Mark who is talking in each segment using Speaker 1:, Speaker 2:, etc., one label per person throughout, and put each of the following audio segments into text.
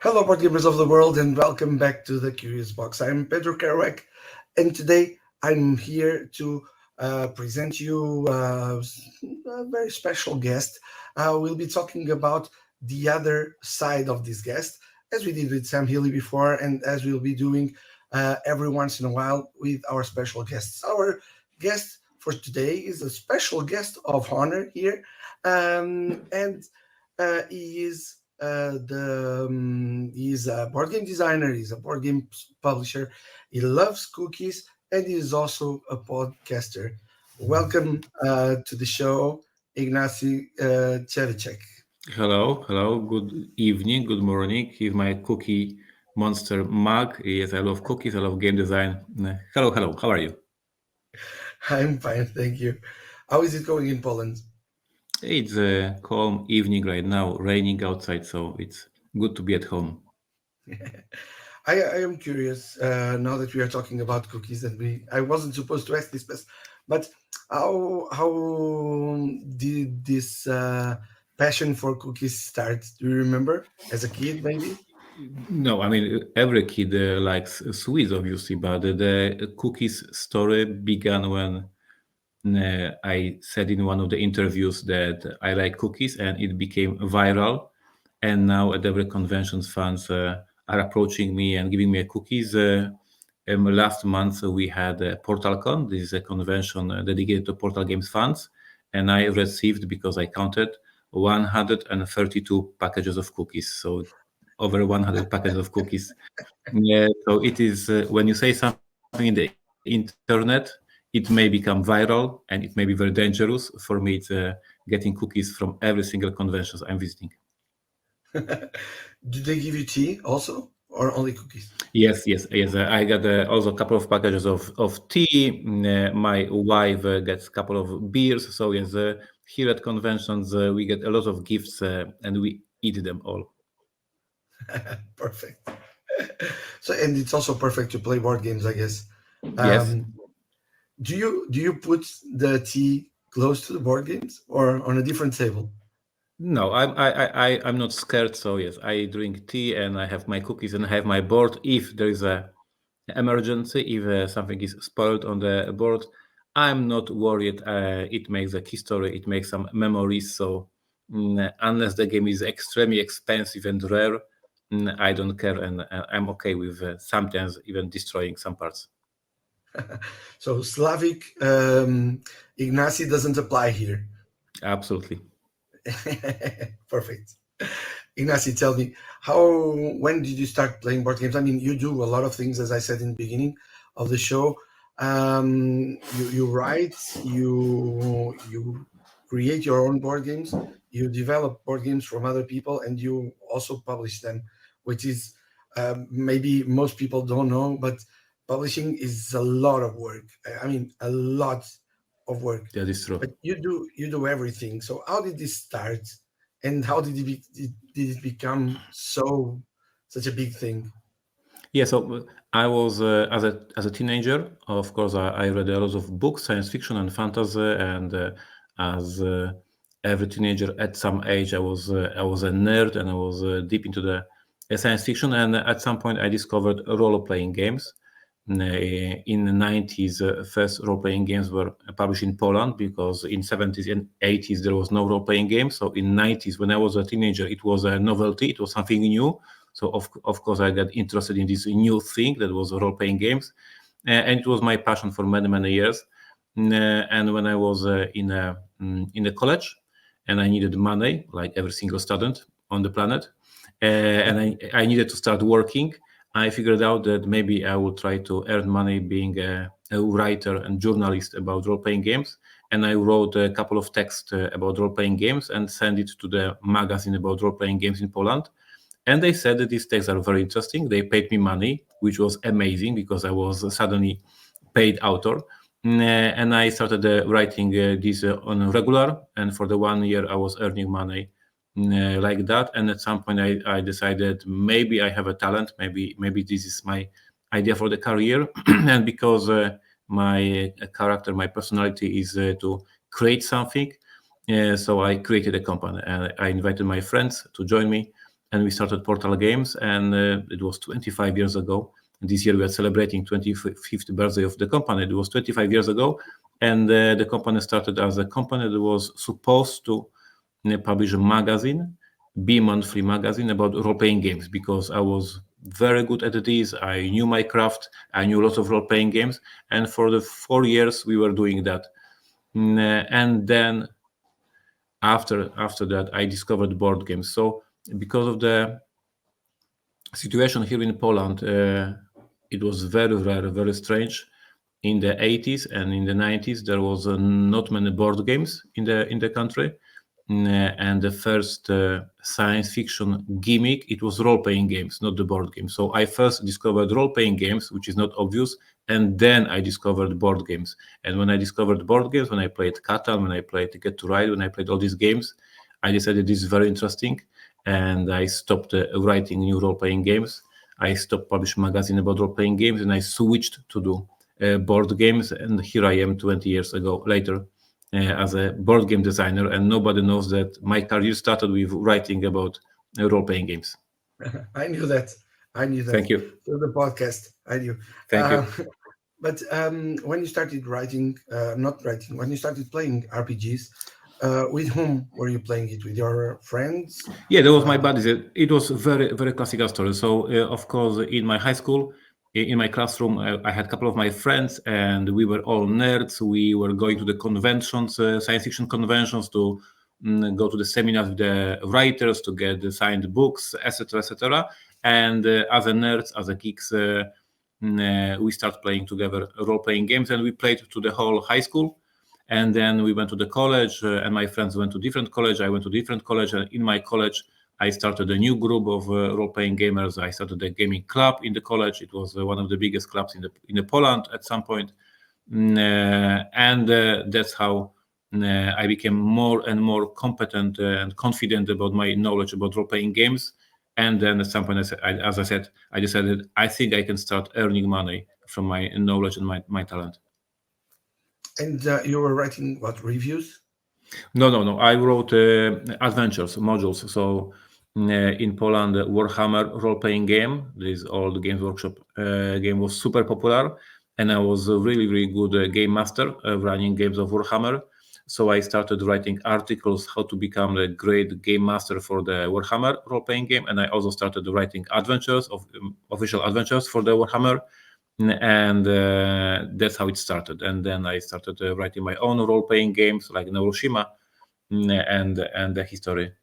Speaker 1: Hello, board gamers of the world, and welcome back to the Curious Box. I'm Pedro TRZEWICZek, and today I'm here to present you a very special guest. We'll be talking about the other side of this guest, as we did with Sam Healy before, and as we'll be doing every once in a while with our special guests. Our guest for today is a special guest of honor here, and he is he's a board game designer. He's a board game publisher. He loves cookies, and he is also a podcaster. Welcome to the show, Ignacy TRZEWICZEK.
Speaker 2: Hello, good evening, good morning. Here's my cookie monster mug. Yes, I love cookies, I love game design. Hello, how are you?
Speaker 1: I'm fine, thank you. How is it going in Poland?
Speaker 2: It's a calm evening right now, raining outside, so it's good to be at home.
Speaker 1: I am curious now that we are talking about cookies, and I wasn't supposed to ask this, but how did this passion for cookies start? Do you remember as a kid, maybe?
Speaker 2: No, I mean, every kid likes sweets, obviously, but the cookies story began when I said in one of the interviews that I like cookies, and it became viral. And now at every conventions, fans are approaching me and giving me cookies. Last month we had PortalCon. This is a convention dedicated to Portal Games fans, and I received, because I counted, 132 packages of cookies. So over 100 packages of cookies. Yeah, so it is when you say something in the internet, it may become viral and it may be very dangerous. For me, it's getting cookies from every single convention I'm visiting.
Speaker 1: Did they give you tea also, or only cookies?
Speaker 2: Yes. I got also a couple of packages of tea. My wife gets a couple of beers. So yes, here at conventions we get a lot of gifts and we eat them all.
Speaker 1: Perfect. So, and it's also perfect to play board games, I guess.
Speaker 2: Yes.
Speaker 1: Um, do you put the tea close to the board games or on a different table?
Speaker 2: No, I'm not scared. So yes, I drink tea and I have my cookies and I have my board. If there is a emergency, if something is spoiled on the board, I'm not worried. It makes a history, it makes some memories. So unless the game is extremely expensive and rare, I don't care, and I'm okay with sometimes even destroying some parts.
Speaker 1: So Slavic Ignacy doesn't apply here.
Speaker 2: Absolutely.
Speaker 1: Perfect. Ignacy, tell me when did you start playing board games? I mean, you do a lot of things, as I said in the beginning of the show. You write, you create your own board games, you develop board games from other people, and you also publish them, which is maybe most people don't know, but publishing is a lot of work. I mean, a lot of work.
Speaker 2: That is true.
Speaker 1: But you do everything. So how did this start, and how did it become such a big thing?
Speaker 2: Yeah, so I was as a teenager. Of course, I read a lot of books, science fiction and fantasy, and as every teenager at some age, I was a nerd and I was deep into the science fiction. And at some point, I discovered role playing games. In the 90s, first role playing games were published in Poland because in 70s and 80s there was no role playing games. So in 90s, when I was a teenager, it was a novelty. It was something new. So of course I got interested in this new thing that was role playing games, and it was my passion for many years. And when I was in the college, and I needed money like every single student on the planet, and I needed to start working. I figured out that maybe I would try to earn money being a writer and journalist about role playing games. And I wrote a couple of texts about role playing games and sent it to the magazine about role playing games in Poland. And they said that these texts are very interesting. They paid me money, which was amazing because I was suddenly paid author. And I started writing this on a regular. And for the 1 year, I was earning money like that. And at some point, I decided maybe I have a talent. Maybe this is my idea for the career. And because my character, my personality is to create something. So I created a company and I invited my friends to join me. and we started Portal Games, and it was 25 years ago. And this year we are celebrating 25th birthday of the company. It was 25 years ago, and the company started as a company that was supposed to publish a magazine, bi-monthly magazine about role-playing games, because I was very good at this. I knew my craft. I knew lots of role-playing games, and for the 4 years we were doing that. And then after that, I discovered board games. So because of the situation here in Poland, it was very rare, very strange. In the 80s and in the 90s, there was not many board games in the country. And the first science fiction gimmick, it was role-playing games, not the board games. So I first discovered role-playing games, which is not obvious, and then I discovered board games. And when I discovered board games, when I played Catan, when I played Ticket to Ride, when I played all these games, I decided this is very interesting, and I stopped writing new role-playing games. I stopped publishing magazine about role-playing games, and I switched to do board games. And here I am 20 years ago later as a board game designer, and nobody knows that my career started with writing about role-playing games.
Speaker 1: I knew that. I knew that
Speaker 2: Thank you.
Speaker 1: through the podcast. I knew.
Speaker 2: Thank
Speaker 1: Uh,
Speaker 2: you.
Speaker 1: but when you started writing, not writing, when you started playing RPGs, with whom were you playing it? With your friends?
Speaker 2: Yeah, that was my
Speaker 1: Uh,
Speaker 2: buddies. It was very, very classical story. So, of course, in my high school, in my classroom, I had a couple of my friends, and we were all nerds. We were going to the conventions, science fiction conventions, to go to the seminars with the writers to get the signed books, etc., etc. And as a nerds, as a geeks, we start playing together role-playing games, and we played to the whole high school. And then we went to the college, and my friends went to different college. I went to different college, and in my college, I started a new group of role-playing gamers. I started a gaming club in the college. It was one of the biggest clubs in the Poland at some point. And that's how I became more and more competent and confident about my knowledge about role-playing games. And then at some point, as I said, I decided I think I can start earning money from my knowledge and my talent.
Speaker 1: and you were writing what, reviews?
Speaker 2: No. I wrote adventures, modules. So in Poland, Warhammer role-playing game, this old Games Workshop game, was super popular, and I was a really, really good game master running games of Warhammer. So I started writing articles how to become a great game master for the Warhammer role-playing game, and I also started writing adventures of official adventures for the Warhammer, and that's how it started. And then I started writing my own role-playing games like Neuroshima, and the history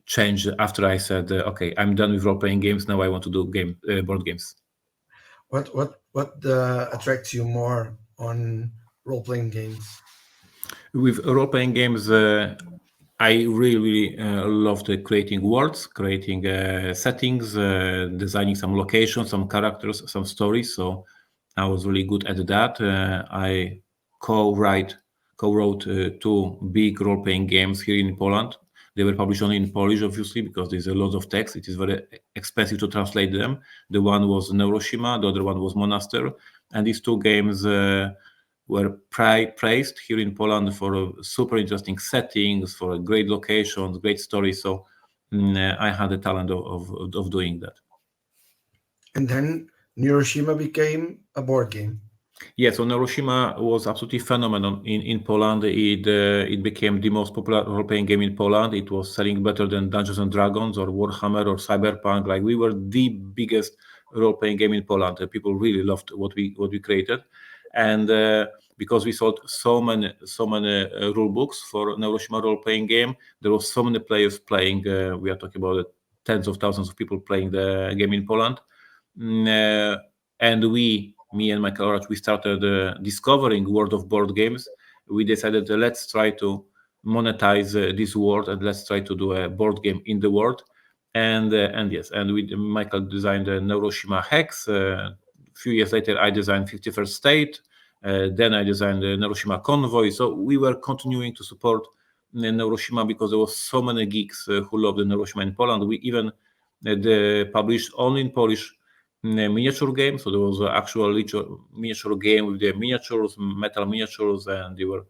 Speaker 2: changed after I said, okay, I'm done with role-playing games. Now I want to do board games.
Speaker 1: What attracts you more on role playing games?
Speaker 2: With role-playing games, I really loved creating worlds, creating settings, designing some locations, some characters, some stories. So I was really good at that. I co-wrote two big role-playing games here in Poland. They were published only in Polish, obviously, because there's a lot of text. It is very expensive to translate them. The one was Neuroshima, the other one was Monaster. And these two games were praised here in Poland for super interesting settings, for great locations, great stories. So I had the talent of doing that.
Speaker 1: And then Hiroshima became a board game.
Speaker 2: Yeah, so Neuroshima was absolutely phenomenal in Poland. It became the most popular role-playing game in Poland. It was selling better than Dungeons and Dragons or Warhammer or Cyberpunk. Like, we were the biggest role-playing game in Poland. People really loved what we created, and because we sold so many rule books for Neuroshima role-playing game, there was so many players playing. We are talking about tens of thousands of people playing the game in Poland. And me and my cohort, we started discovering world of board games. We decided, let's try to monetize this world, and let's try to do a board game in the world. And yes, and Michael designed Neuroshima Hex. A few years later, I designed 51st State. Then I designed Neuroshima Convoy. So we were continuing to support Neuroshima because there was so many geeks who loved the Neuroshima in Poland. We even published only in Polish miniature game. So there was an actual miniature game with the metal miniatures, and they were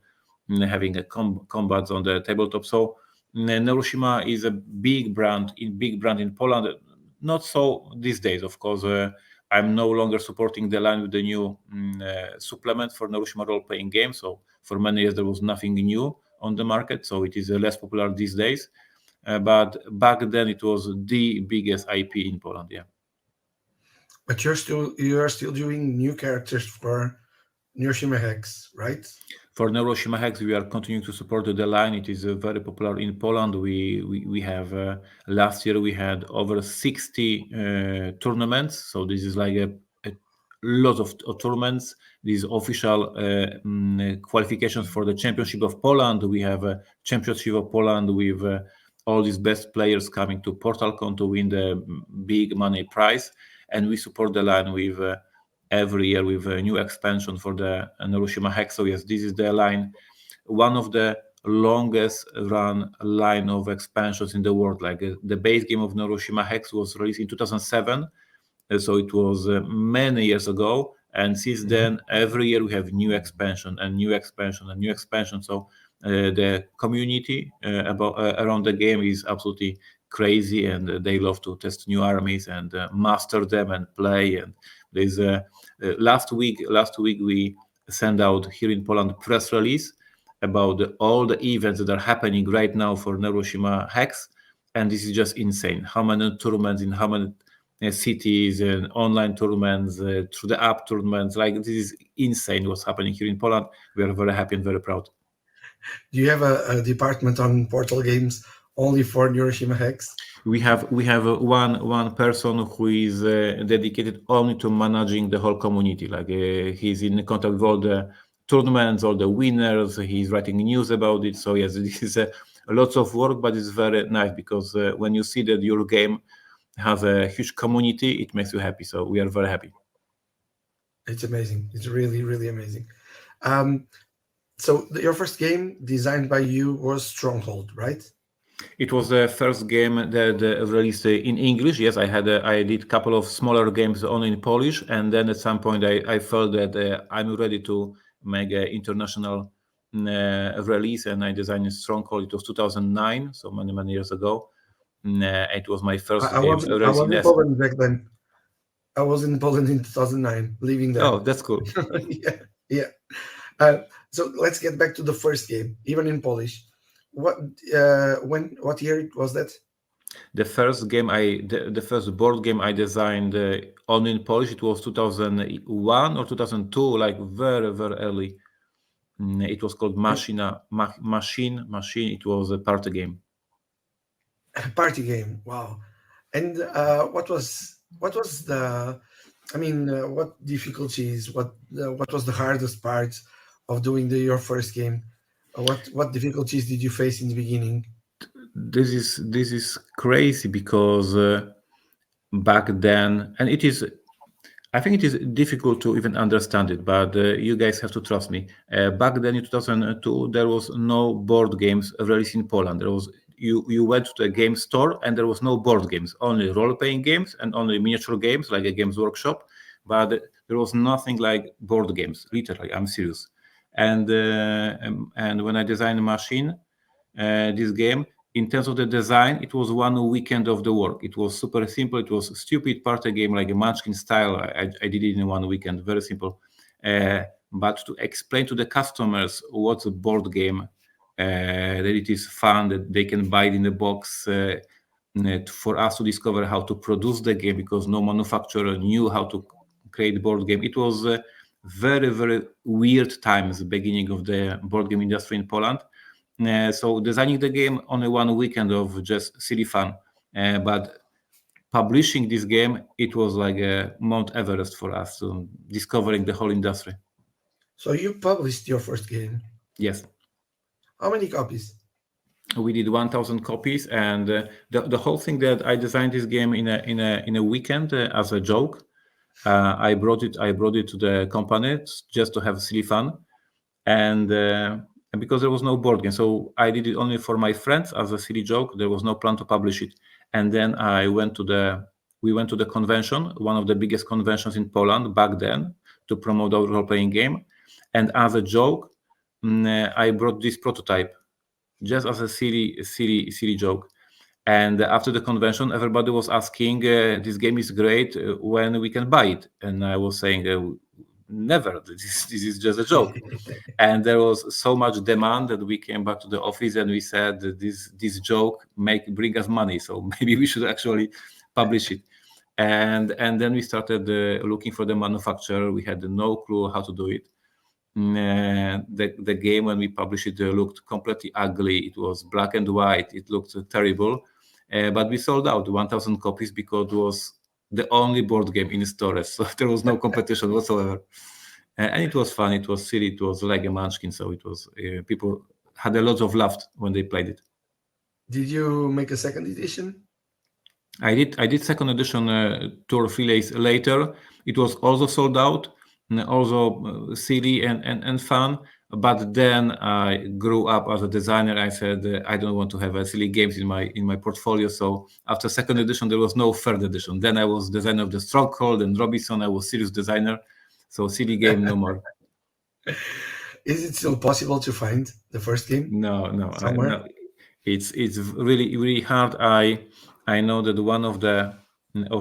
Speaker 2: having a combats on the tabletop. So Neuroshima is a big brand in Poland. Not so these days, of course. I'm no longer supporting the line with the new supplement for Neuroshima role-playing game. So for many years there was nothing new on the market, so it is less popular these days. But back then it was the biggest IP in Poland. Yeah.
Speaker 1: But you are still doing new characters for Hiroshima Hex, right?
Speaker 2: For Neuroshima Hex, we are continuing to support the line. It is very popular in Poland. We have last year we had over 60 tournaments. So this is like a lot of tournaments. These official qualifications for the Championship of Poland. We have a Championship of Poland with all these best players coming to PortalCon to win the big money prize, and we support the line with. Every year with a new expansion for the Neuroshima Hex. So yes, this is the line, one of the longest run line of expansions in the world. Like the base game of Neuroshima Hex was released in 2007, so it was many years ago. And since then, every year we have new expansion and new expansion and new expansion. So the community around the game is absolutely crazy, and they love to test new armies and master them and play. And there's last week we sent out here in Poland press release about all the events that are happening right now for Neuroshima Hex, and this is just insane. How many tournaments in how many cities and online tournaments through the app tournaments. Like this is insane what's happening here in Poland. We are very happy and very proud.
Speaker 1: Do you have a department on Portal Games only for Hiroshima Hex?
Speaker 2: We have one person who is dedicated only to managing the whole community. Like he's in contact with all the tournaments, all the winners. He's writing news about it. So yes, this is lots of work, but it's very nice because when you see that your game has a huge community, it makes you happy. So we are very happy.
Speaker 1: It's amazing. It's really, really amazing. So your first game designed by you was Stronghold, right?
Speaker 2: It was the first game that released in English. Yes, I did a couple of smaller games only in Polish, and then at some point I felt that I'm ready to make an international release, and I designed Stronghold. It was 2009, so many years ago. It was my first game
Speaker 1: I
Speaker 2: released
Speaker 1: was
Speaker 2: in
Speaker 1: in
Speaker 2: S.
Speaker 1: Poland back then. I was in Poland in 2009, living there.
Speaker 2: Oh, that's cool.
Speaker 1: Yeah, yeah. So let's get back to the first game, even in Polish. What year was that?
Speaker 2: The first game the first board game I designed only in Polish, it was 2001 or 2002, like very early. It was called Machine. It was a party game.
Speaker 1: A party game. Wow. And what was the? I mean, what difficulties? What was the hardest part of doing your first game? What difficulties did you face in the beginning?
Speaker 2: This is crazy because back then, and I think it is difficult to even understand it, but you guys have to trust me. Back then in 2002, there was no board games released in Poland. There was you went to a game store and there was no board games, only role-playing games and only miniature games like a Games Workshop, but there was nothing like board games. Literally, I'm serious. And when I designed a machine, this game, in terms of the design, it was one weekend of the work. It was super simple. It was a stupid party game, like a Munchkin style. I did it in one weekend, very simple. But to explain to the customers what's a board game, that it is fun, that they can buy it in the box, for us to discover how to produce the game, because no manufacturer knew how to create board game. It was very weird times, beginning of the board game industry in Poland. So designing the game on a one weekend of just silly fun, but publishing this game, it was like a Mount Everest for us, so discovering the whole industry.
Speaker 1: So you published your first game.
Speaker 2: Yes,
Speaker 1: How many copies?
Speaker 2: we did 1,000 copies, and the whole thing that I designed this game in a weekend as a joke. I brought it to the company just to have silly fun, and because there was no board game, so I did it only for my friends as a silly joke. There was no plan to publish it, and then we went to the convention, one of the biggest conventions in Poland back then, to promote our role-playing game, and as a joke, I brought this prototype just as a silly joke. And after the convention, everybody was asking, "This game is great. When we can buy it?" And I was saying, "Never. This is just a joke." And there was so much demand that we came back to the office and we said that this joke bring us money, so maybe we should actually publish it. And then we started looking for the manufacturer. We had no clue how to do it. The game when we published it looked completely ugly. It was black and white. It looked terrible, but we sold out 1,000 copies because it was the only board game in stores. So there was no competition whatsoever, and it was fun. It was silly. It was like a Munchkin. So it was people had a lot of laugh when they played it.
Speaker 1: Did you make a second edition?
Speaker 2: I did second edition 2 or 3 days later. It was also sold out, and also silly and fun. But then I grew up as a designer. I said I don't want to have silly games in my portfolio. So after second edition, there was no third edition. Then I was designer of the Stronghold and Robinson. I was serious designer. So silly game no more.
Speaker 1: Is it still possible to find the first game
Speaker 2: No,
Speaker 1: somewhere?
Speaker 2: no. It's really hard. I know that one of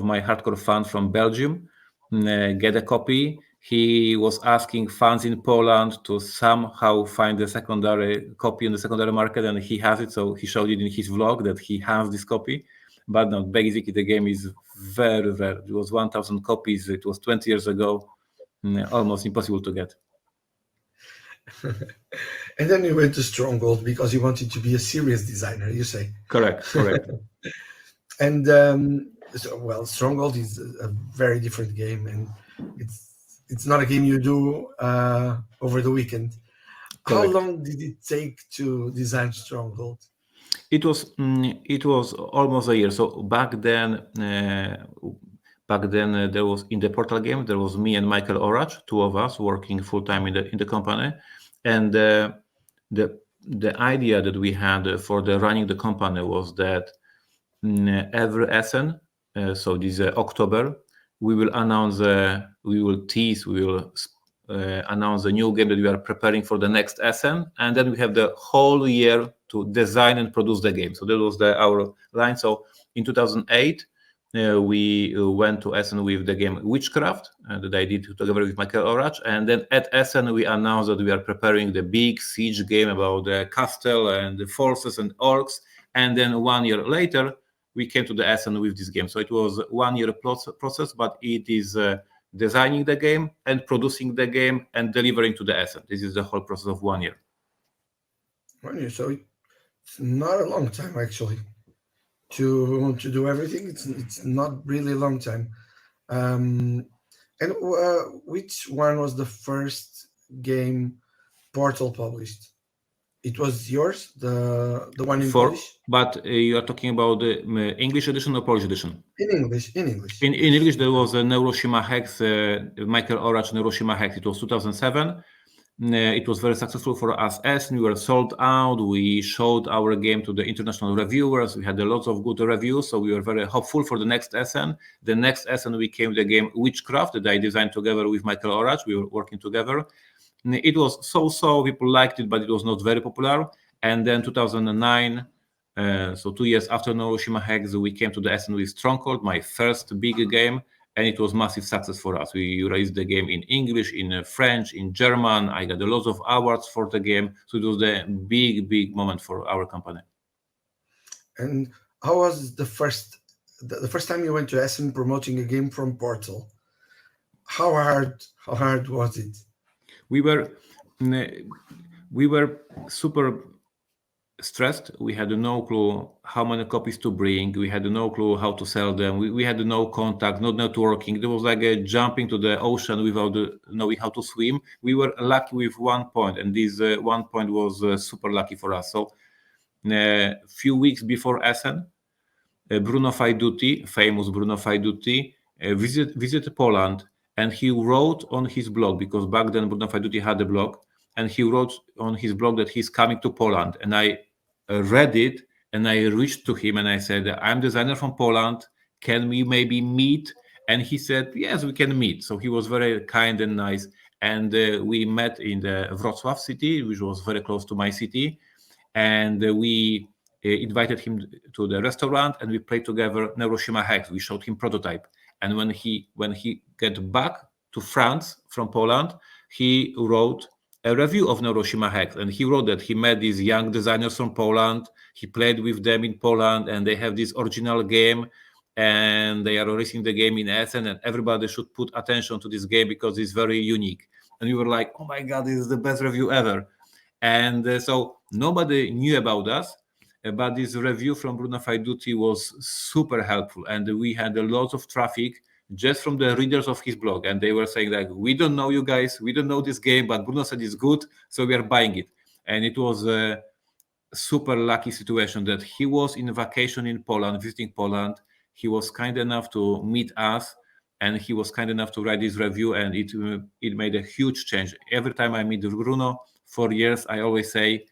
Speaker 2: my hardcore fans from Belgium get a copy. He was asking fans in Poland to somehow find the secondary copy in the secondary market, and he has it. So he showed it in his vlog that he has this copy. But no, basically the game is very rare. It was 1,000 copies. It was 20 years ago. Almost impossible to get.
Speaker 1: And then you went to Stronghold because you wanted to be a serious designer, you say.
Speaker 2: Correct.
Speaker 1: And Stronghold is a very different game, and it's not a game you do over the weekend. How
Speaker 2: Correct.
Speaker 1: long did it take to design Stronghold?
Speaker 2: It was almost a year. So back then there was in the Portal game there was me and Michael Orach, two of us working full time in the company, and the idea that we had for the running the company was that every Essen, so this October, we will announce, we will tease, we will announce a new game that we are preparing for the next Essen, and then we have the whole year to design and produce the game. So that was our line. So in 2008, we went to Essen with the game Witchcraft that I did together with Michael Orach, and then at Essen we announced that we are preparing the big siege game about the castle and the forces and orcs. And then 1 year later, we came to the Essen with this game. So it was 1 year process, but it is designing the game and producing the game and delivering to the Essen. This is the whole process of 1 year.
Speaker 1: 1 year, so it's not a long time actually to do everything. It's not really a long time. And which one was the first game Portal published? It was yours, the one in Polish?
Speaker 2: But you are talking about the English edition or Polish edition?
Speaker 1: In English, in English.
Speaker 2: In English, there was a Neuroshima Hex, Michael Orach Neuroshima Hex. It was 2007. It was very successful for us as we were sold out. We showed our game to the international reviewers. We had a lot of good reviews, so we were very hopeful for the next Essen. The next Essen, we came the game Witchcraft that I designed together with Michael Orach. We were working together. It was so people liked it, but it was not very popular. And then 2009, so 2 years after Neuroshima Hex, we came to the Essen with Stronghold, my first big game, and it was massive success for us. We released the game in English, in French, in German. I got a lot of awards for the game, so it was the big moment for our company.
Speaker 1: And how was the first time you went to Essen promoting a game from Portal? How hard was it?
Speaker 2: We were super stressed. We had no clue how many copies to bring. We had no clue how to sell them. We had no contact, no networking. There was like a jumping to the ocean without knowing how to swim. We were lucky with 1 point, and this 1 point was super lucky for us. So a few weeks before Essen, Bruno Faiduti, famous Bruno Faiduti, visited Poland, and he wrote on his blog, because back then Bruno Faiduti had a blog, and he wrote on his blog that he's coming to Poland. And I read it, and I reached to him and I said, I'm designer from Poland. Can we maybe meet? And he said, yes, we can meet. So he was very kind and nice. And we met in the Wrocław city, which was very close to my city. and we invited him to the restaurant, and we played together Neuroshima Hex. We showed him prototype, and when he get back to France from Poland, he wrote a review of Neuroshima Hex, and he wrote that he met these young designers from Poland. He played with them in Poland, and they have this original game, and they are releasing the game in Essen, and everybody should put attention to this game because it's very unique. And we were like, oh my god, this is the best review ever. And so nobody knew about us, but this review from Bruno Faiduti was super helpful, and we had a lot of traffic just from the readers of his blog, and they were saying like, we don't know you guys, we don't know this game, but Bruno said it's good, so we are buying it. And it was a super lucky situation that he was in vacation in Poland, visiting Poland. He was kind enough to meet us, and he was kind enough to write this review, and it made a huge change. Every time I meet Bruno for years, I always say,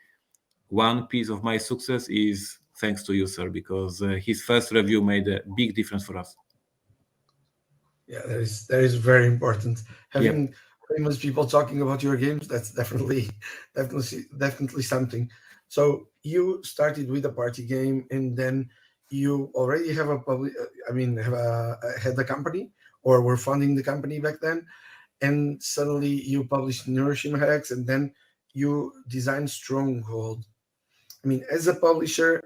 Speaker 2: one piece of my success is thanks to you, sir, because his first review made a big difference for us.
Speaker 1: Yeah, that is very important.
Speaker 2: Yeah.
Speaker 1: Having famous people talking about your games, that's definitely something. So you started with a party game, and then you already have a public. I mean, had a company, or were funding the company back then, and suddenly you published Nourishing Hacks, and then you designed Stronghold. I mean, and as a publisher,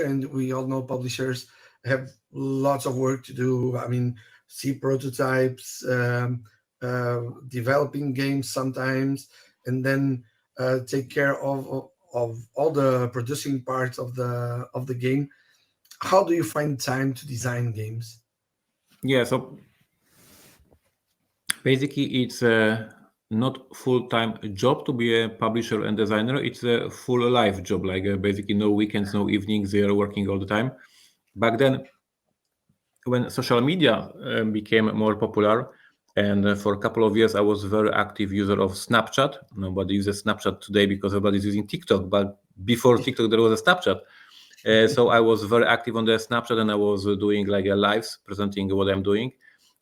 Speaker 1: and we all know publishers have lots of work to do. I mean, see prototypes, developing games sometimes, and then take care of all the producing parts of the game. How do you find time to design games?
Speaker 2: Yeah, so basically it's a not full-time job to be a publisher and designer. It's a full life job, like basically no weekends, no evenings. They are working all the time. Back then, when social media became more popular, and for a couple of years I was a very active user of Snapchat. Nobody uses Snapchat today because everybody's using TikTok, but before TikTok there was a Snapchat. So I was very active on the Snapchat, and I was doing like a lives presenting what I'm doing.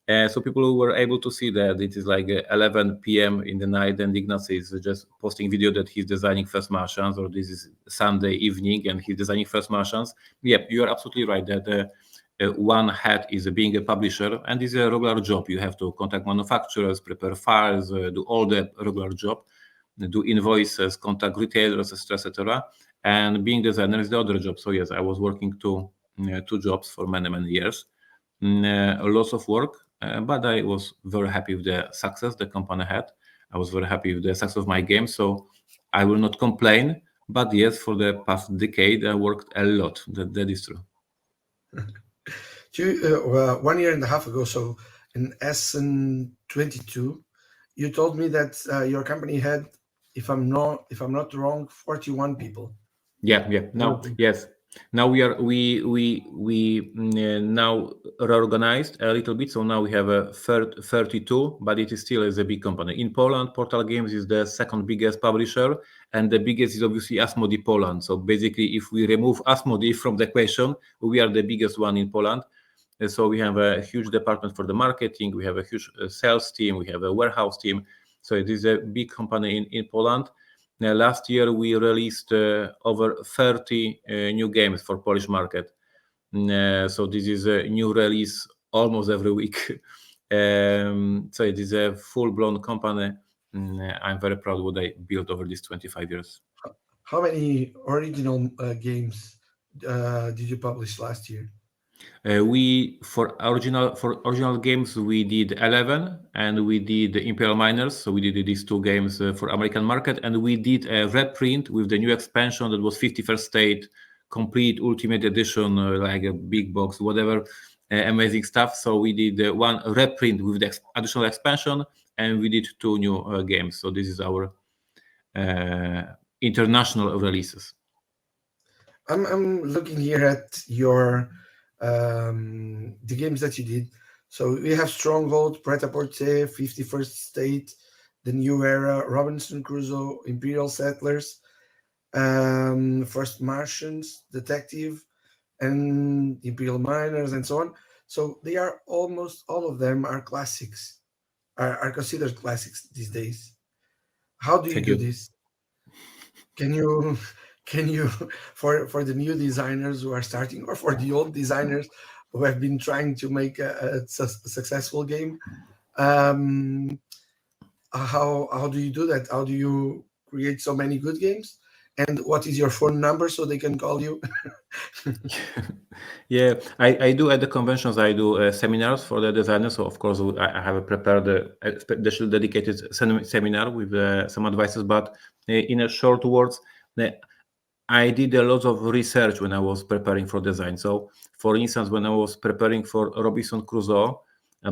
Speaker 2: So people were able to see that it is like 11 p.m. in the night, and IGNACY is just posting video that he's designing first Martians, or this is Sunday evening and he's designing first Martians. Yeah, you are absolutely right that one hat is being a publisher, and it's a regular job. You have to contact manufacturers, prepare files, do all the regular job, do invoices, contact retailers, etc., etc. And being designer is the other job. So yes, I was working two jobs for many years. Lots of work, but I was very happy with the success the company had. I was very happy with the success of my game, so I will not complain. But yes, for the past decade, I worked a lot. That is true.
Speaker 1: 1 year and a half ago, so in SN22, you told me that your company had, if I'm not wrong, 41 people.
Speaker 2: Yeah. Now, yes. Now we now reorganized a little bit. So now we have a 32, but it is still is a big company. In Poland, Portal Games is the second biggest publisher, and the biggest is obviously Asmodee Poland. So basically, if we remove Asmodee from the equation, we are the biggest one in Poland. So we have a huge department for the marketing. We have a huge sales team. We have a warehouse team. So it is a big company in Poland. Last year, we released over 30 new games for Polish market. So this is a new release almost every week. So it is a full-blown company. I'm very proud of what I built over these 25 years.
Speaker 1: How many original games did you publish last year?
Speaker 2: We for original games we did 11, and we did the Imperial Miners. So we did these two games for American market, and we did a reprint with the new expansion that was 51st State, complete Ultimate Edition, like a big box, whatever, amazing stuff. So we did one reprint with the additional expansion, and we did two new games. So this is our international releases.
Speaker 1: I'm looking here at your the games that you did. So we have Stronghold, Pret-a-Porter, 51st State, The New Era, Robinson Crusoe, Imperial Settlers, First Martians, Detective, and Imperial Miners, and so on. So they are almost all of them are classics, are considered classics these days. How do you
Speaker 2: Thank
Speaker 1: do
Speaker 2: you.
Speaker 1: this? Can you can you for the new designers who are starting, or for the old designers who have been trying to make a successful game, um, how do you do that? How do you create so many good games? And what is your phone number so they can call you?
Speaker 2: Yeah, I do at the conventions. I do seminars for the designers. So of course, I have prepared a special dedicated seminar with some advices. But in a short words, uh, I did a lot of research when I was preparing for design. So, for instance, when I was preparing for Robinson Crusoe,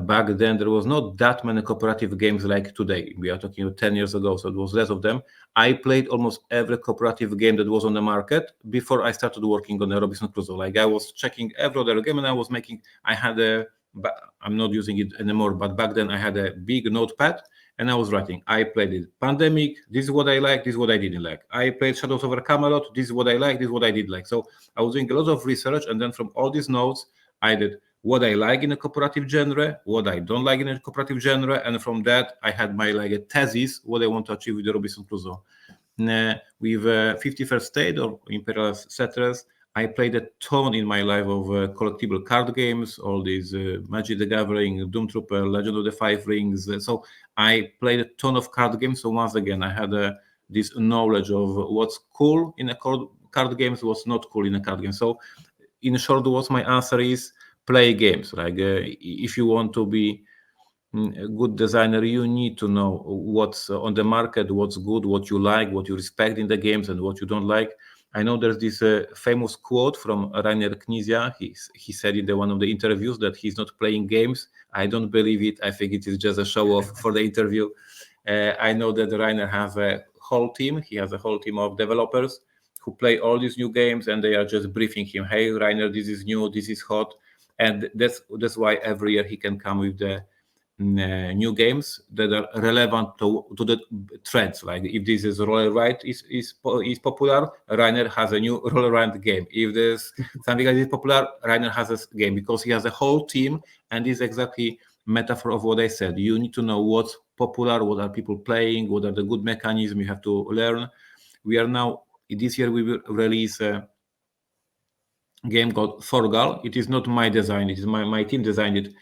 Speaker 2: back then there was not that many cooperative games like today. We are talking 10 years ago, so it was less of them. I played almost every cooperative game that was on the market before I started working on the Robinson Crusoe. Like I was checking every other game and I was making, I had a, I'm not using it anymore, but back then I had a big notepad and I was writing. I played it. Pandemic. This is what I like. This is what I didn't like. I played Shadows over Camelot. This is what I like. This is what I did like. So I was doing a lot of research, and then from all these notes, I did what I like in a cooperative genre, what I don't like in a cooperative genre, and from that I had my like a thesis what I want to achieve with the Robinson Crusoe. With 51st State or Imperial Settlers, I played a ton in my life of collectible card games, all these Magic the Gathering, Doom Trooper, Legend of the Five Rings. So I played a ton of card games. So once again, I had this knowledge of what's cool in a card games, what's not cool in a card game. So in short, what my answer is play games. Like if you want to be a good designer, you need to know what's on the market, what's good, what you like, what you respect in the games, and what you don't like. I know there's this famous quote from Rainer Knizia. He said in one of the interviews that he's not playing games. I don't believe it. I think it is just a show off for the interview. I know that Rainer has a whole team. He has a whole team of developers who play all these new games, and they are just briefing him. Hey, Rainer, this is new, this is hot, and that's why every year he can come with the new games that are relevant to the trends. Like if this is roller ride is popular, Rainer has a new roller ride game. If there's something that is popular, Rainer has a game because he has a whole team, and this is exactly metaphor of what I said. You need to know what's popular, what are people playing, what are the good mechanisms you have to learn. We are now this year we will release game called Thorgal. It is not my design; it is my team designed it.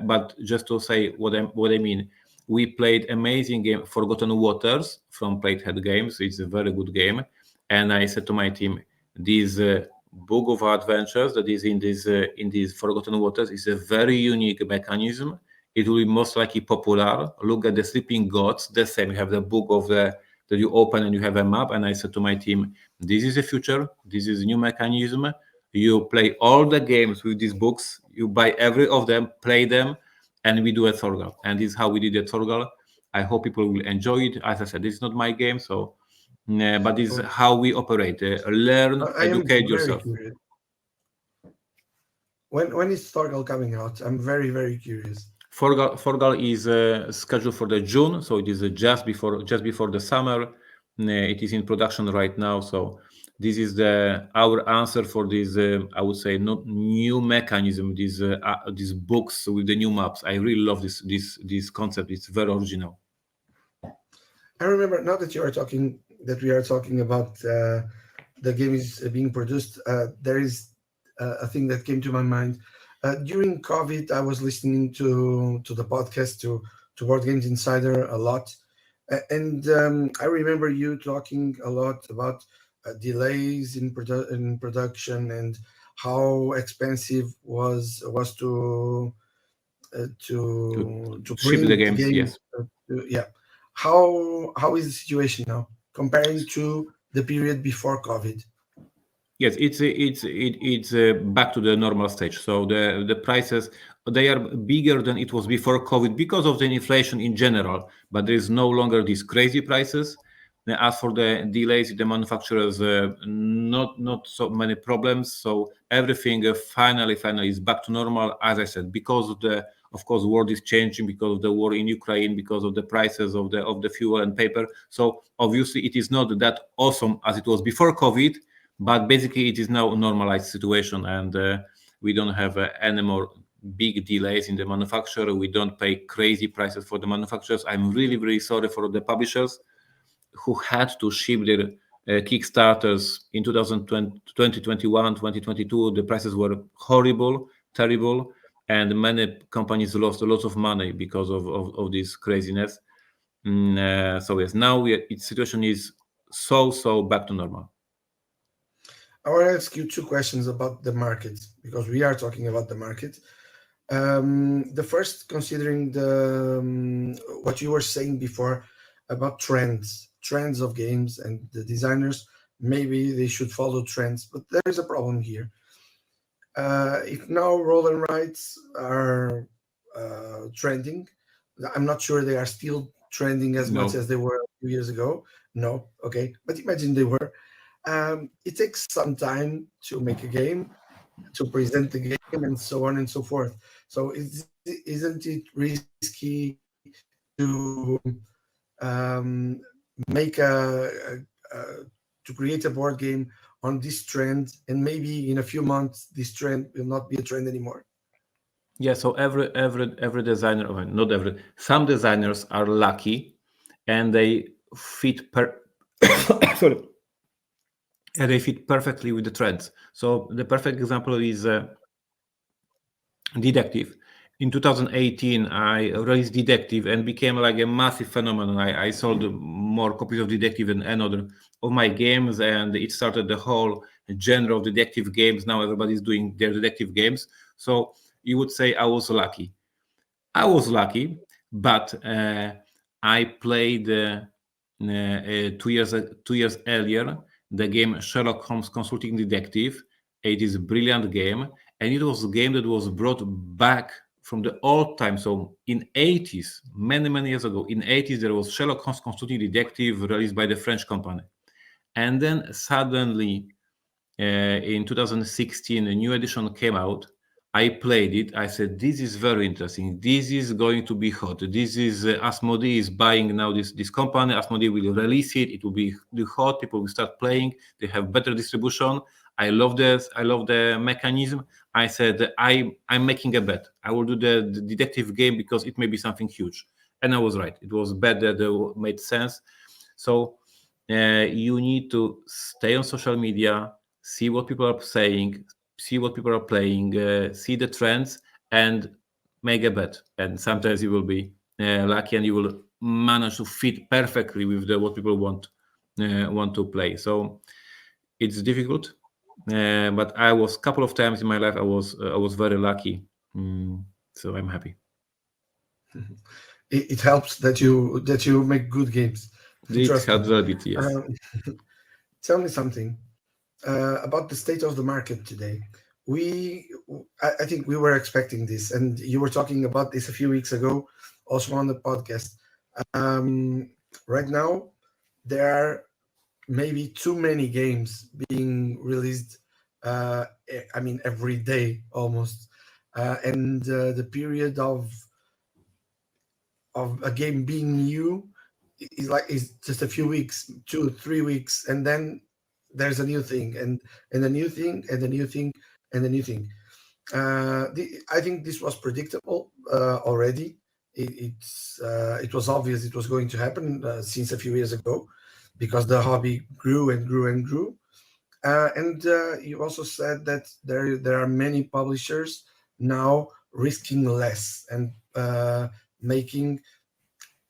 Speaker 2: But just to say what I mean, we played amazing game Forgotten Waters from Platehead Games. It's a very good game, and I said to my team, this book of adventures that is in this Forgotten Waters is a very unique mechanism. It will be most likely popular. Look at the Sleeping Gods. The same. You have the book of the that you open and you have a map. And I said to my team, this is the future. This is a new mechanism. You play all the games with these books. You buy every of them, play them, and we do a Thorgal. And this is how we did a Thorgal. I hope people will enjoy it. As I said, this is not my game, so but this is
Speaker 1: Oh,
Speaker 2: how we operate. Learn,
Speaker 1: I am
Speaker 2: educate
Speaker 1: very
Speaker 2: yourself.
Speaker 1: curious. When is Torgal coming out? I'm very curious.
Speaker 2: Forgal is scheduled for the June, so it is just before the summer. It is in production right now, so this is the our answer for this. I would say not new mechanism. These books with the new maps. I really love this concept. It's very original.
Speaker 1: I remember now that you are talking that we are talking about the game is being produced. There is a thing that came to my mind during COVID. I was listening to the podcast to Board Games Insider a lot, and I remember you talking a lot about delays in production and how expensive was
Speaker 2: To
Speaker 1: to
Speaker 2: ship the
Speaker 1: bring the
Speaker 2: games,
Speaker 1: game.
Speaker 2: yes.
Speaker 1: Yeah, how is the situation now comparing to the period before COVID?
Speaker 2: Yes, it's back to the normal stage. So the prices they are bigger than it was before COVID because of the inflation in general. But there is no longer these crazy prices. As for the delays, the manufacturers not so many problems. So everything finally is back to normal. As I said, because of the of course world is changing because of the war in Ukraine, because of the prices of the fuel and paper. So obviously it is not that awesome as it was before COVID, but basically it is now a normalized situation, and we don't have any more big delays in the manufacture. We don't pay crazy prices for the manufacturers. I'm really sorry for the publishers. who had to ship their Kickstarters in 2020, 2021, 2022. The prices were horrible, terrible, and many companies lost a lot of money because of this craziness. So yes, now its situation is so back to normal.
Speaker 1: I want to ask you two questions about the market because we are talking about the market. The first, considering what you were saying before about trends of games and the designers, maybe they should follow trends, but there is a problem here. If now roll and rides are trending, I'm not sure they are still trending as much
Speaker 2: No.
Speaker 1: as they were a few years ago. No, okay, but imagine they were. It takes some time to make a game, to present the game, and so on and so forth. So isn't it risky to um, make to create a board game on this trend, and maybe in a few months this trend will not be a trend anymore?
Speaker 2: Yeah, so every designer, well, not every, some designers are lucky, and they fit sorry, and they fit perfectly with the trends. So the perfect example is Detective. In 2018, I released Detective and became like a massive phenomenon. I sold more copies of Detective than any other of my games, and it started the whole genre of detective games. Now everybody's doing their detective games. So you would say I was lucky. I was lucky, but I played 2 years earlier the game Sherlock Holmes Consulting Detective. It is a brilliant game, and it was a game that was brought back from the old time. So in 80s, many years ago, in 80s there was Sherlock Holmes Consulting Detective released by the French company, and then suddenly in 2016 a new edition came out. I played it. I said, this is very interesting. This is going to be hot. This is Asmodee is buying now this company. Asmodee will release it. It will be hot. People will start playing. They have better distribution. I love this. I love the mechanism. I said, I'm making a bet. I will do the detective game because it may be something huge. And I was right. It was better. That made sense. So you need to stay on social media, see what people are saying, see what people are playing, see the trends, and make a bet. And sometimes you will be lucky, and you will manage to fit perfectly with what people want to play. So it's difficult, but I was couple of times in my life I was very lucky. So I'm happy.
Speaker 1: It helps that you make good games.
Speaker 2: It
Speaker 1: Trust me.
Speaker 2: helps a bit, yes.
Speaker 1: Um, Tell me something about the state of the market today. We, I think we were expecting this, and you were talking about this a few weeks ago, also on the podcast. Um, right now, there are maybe too many games being released. I mean, every day almost, and the period of a game being new is just a few weeks, 2 3 weeks, and then there's a new thing, and a new thing, and a new thing, and a new thing. I think this was predictable already. It was obvious it was going to happen since a few years ago, because the hobby grew and grew and grew. And you also said that there are many publishers now risking less and making